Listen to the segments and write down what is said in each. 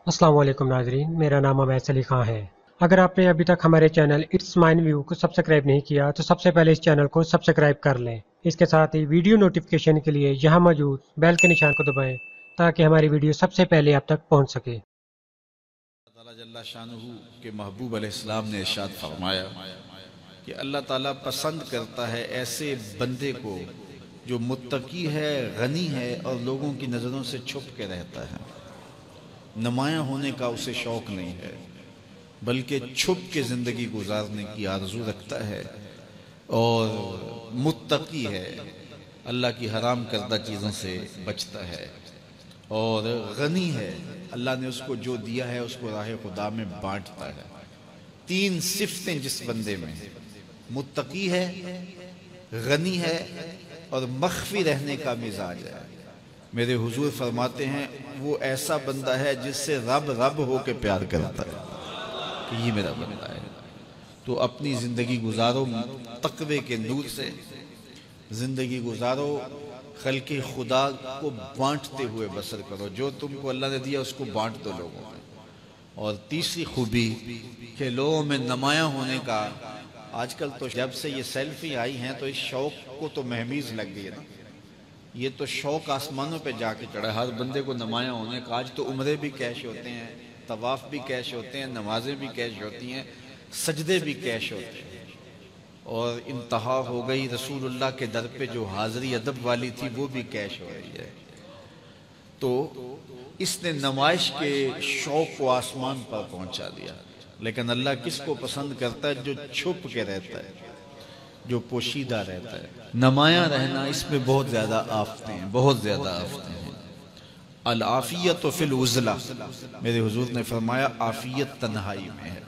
अस्सलाम वालेकुम नाजरीन, मेरा नाम अवैस अली खां है। अगर आपने अभी तक हमारे चैनल इट्स माइन व्यू को सब्सक्राइब नहीं किया तो सबसे पहले इस चैनल को सब्सक्राइब कर लें। इसके साथ ही वीडियो नोटिफिकेशन के लिए यहाँ मौजूद बेल के निशान को दबाएं ताकि हमारी वीडियो सबसे पहले आप तक पहुँच सके। ताला जल्ला शानुहु के महबूब अलैहिस्सलाम ने इरशाद फरमाया कि अल्लाह ताला पसंद करता है ऐसे बंदे को जो मुत्तकी है, गनी है और लोगों की नज़रों से छुप के रहता है। नुमायां होने का उसे शौक नहीं है, बल्कि छुप के ज़िंदगी गुजारने की आरज़ू रखता है और मुत्तकी है, अल्लाह की हराम करदा चीज़ों से बचता है और गनी है, अल्लाह ने उसको जो दिया है उसको राह खुदा में बांटता है। तीन सिफ्तें जिस बंदे में, मुत्तकी है, गनी है और मख्फी रहने का मिजाज है, मेरे हुजूर फरमाते हैं वो ऐसा बंदा है जिससे रब रब हो के प्यार करता है कि ये मेरा बंदा है। तो अपनी ज़िंदगी गुजारो तकवे के नूर से, ज़िंदगी गुजारो खल्क़े खुदा को बांटते हुए बसर करो। जो तुमको अल्लाह ने दिया उसको बांट दो लोगों में। और तीसरी खूबी कि लोगों में नुमायां होने का, आजकल तो जब से ये सेल्फी आई हैं तो इस शौक को तो महमीज लग गई है ना। ये तो शौक आसमानों पे जाके चढ़ा, हर बंदे को नुमायां होने का। आज तो उम्रे भी कैश होते हैं, तवाफ़ भी कैश होते हैं, नमाजें भी कैश होती हैं, सजदे भी कैश होते हैं। और इंतहा हो गई रसूलुल्लाह के दर पे जो हाज़री अदब वाली थी वो भी कैश हो रही है। तो इसने नुमाइश के शौक को आसमान पर पहुंचा दिया। लेकिन अल्लाह किसको पसंद करता है? जो छुप के रहता है, जो पोशीदा रहता है। नुमाया रहना इसमें बहुत ज्यादा आफतें हैं, बहुत ज्यादा आफतें हैं। अल आफियत फिल उज़ला, मेरे हुजूर ने फरमाया आफियत तन्हाई में है।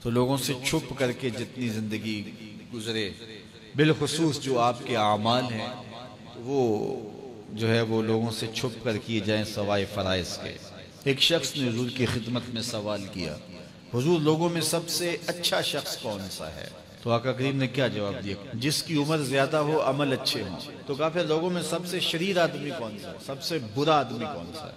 तो लोगों से छुप करके जितनी जिंदगी गुजरे, बिलखुसूस जो आपके आमाल हैं वो जो है वो लोगों से छुप कर किए जाएं सवाए फराइज के। एक शख्स ने हुजूर की खिदमत में सवाल किया, हुजूर लोगों में सबसे अच्छा शख्स कौन सा है? तो आका करीम ने क्या जवाब दिया? जिसकी उम्र ज्यादा हो, अमल अच्छे हों। तो कहा फिर लोगों में सबसे शरीर आदमी कौन सा है, सबसे बुरा आदमी कौन सा है?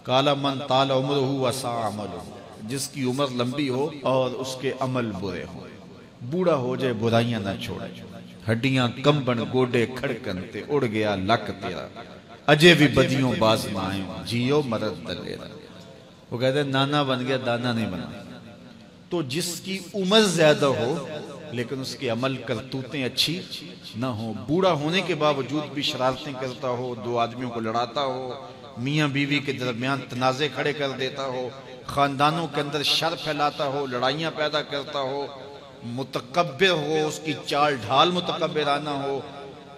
काला मन ताल उम्रहु व सा अमलहु, जिसकी उम्र लंबी हो और उसके अमल बुरे हों। बूढ़ा हो जाए बुराइयां ना छोड़े, हड्डियां कंबन गोडे खड़कन ते उड़ गया लक तेरा, अजय भी बदियों बाज माए जियो मरद दलेरा। वो कहते नाना बन गया दाना नहीं बना। तो जिसकी उम्र ज्यादा हो लेकिन उसके अमल करतूतें अच्छी ना हो, बूढ़ा होने के बावजूद भी शरारतें करता हो, दो आदमियों को लड़ाता हो, मियाँ बीवी के दरमियान तनाजे खड़े कर देता हो, खानदानों के अंदर शर फैलाता हो, लड़ाइयाँ पैदा करता हो, मुतकब्बिर हो, उसकी चाल ढाल मुतकब्बिराना हो,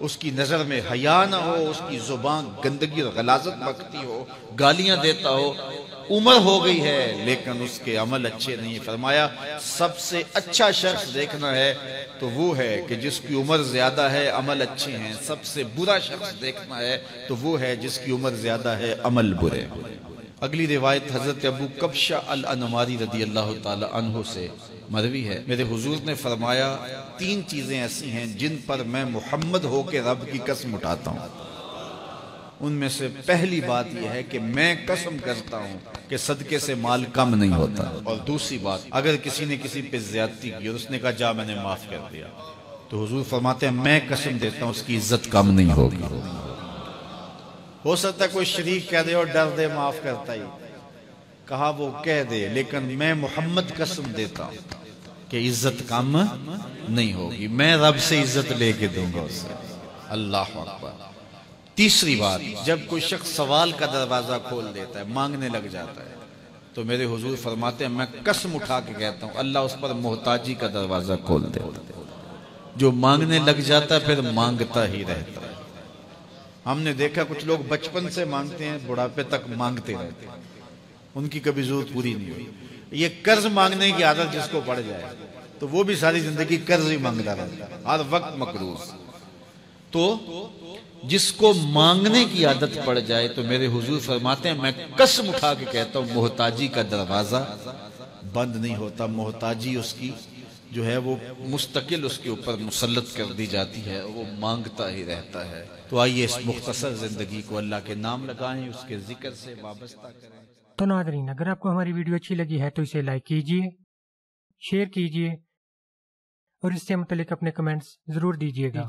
उसकी नज़र में हया ना हो, उसकी जुबान गंदगी और गलाजत बकती हो, गालियां देता हो, उम्र हो गई है लेकिन उसके अमल अच्छे नहीं। फरमाया सबसे अच्छा शख्स देखना है तो वो है कि जिसकी उम्र ज्यादा है, अमल अच्छे हैं। सबसे बुरा शख्स देखना है तो वो है जिसकी उम्र ज्यादा है, अमल बुरे। अगली रिवायत हजरत अबू कब्शा अल अनमारी रदी अल्लाह ताला अन्हु से मरवी है, मेरे हुजूर ने फरमाया तीन चीजें ऐसी हैं जिन पर मैं मोहम्मद हो के रब की कसम उठाता हूँ। उनमें से पहली बात यह है कि मैं कसम करता हूं कि सदके से माल कम नहीं होता। और दूसरी बात, अगर किसी ने किसी पे ज्यादती की और उसने कहा जा मैंने माफ कर दिया, तो हुजूर फरमाते हैं मैं कसम देता हूं उसकी इज्जत कम नहीं होगी। हो सकता है कोई शरीक कह दे और डर दे माफ करता ही, कहा वो कह दे, लेकिन मैं मोहम्मद कसम देता हूं कि इज्जत कम नहीं होगी, मैं रब से इज्जत लेके दूंगा उससे। अल्लाह अकबर। तीसरी बात, जब कोई शख्स सवाल का दरवाजा खोल देता है, मांगने लग जाता है, तो मेरे हुजूर फरमाते हैं मैं कसम उठा के कहता हूं अल्लाह उस पर मोहताजी का दरवाजा खोल देता है। जो मांगने लग जाता है फिर मांगता ही रहता है। हमने देखा कुछ लोग बचपन से मांगते हैं, बुढ़ापे तक मांगते रहते हैं, उनकी कभी जरूरत पूरी नहीं हुई। ये कर्ज मांगने की आदत जिसको पड़ जाए तो वो भी सारी जिंदगी कर्ज ही मांगता रहता है, हर वक्त मकरूज। तो जिसको मांगने की आदत पड़ जाए तो मेरे हुजूर फरमाते हैं मैं कसम उठा के कहता हूं मोहताजी का दरवाजा बंद नहीं होता। मोहताजी उसकी जो है वो मुस्तकिल उसके ऊपर मुसल्लत कर दी जाती है, वो मांगता ही रहता है। तो आइए इस मुख्तसर जिंदगी को अल्लाह के नाम लगाएं, उसके जिक्र से वाबस्ता करें। तो नाज़रीन, अगर आपको हमारी वीडियो अच्छी लगी है तो इसे लाइक कीजिए, शेयर कीजिए और इससे मुतालिक अपने कमेंट्स जरूर दीजिएगा।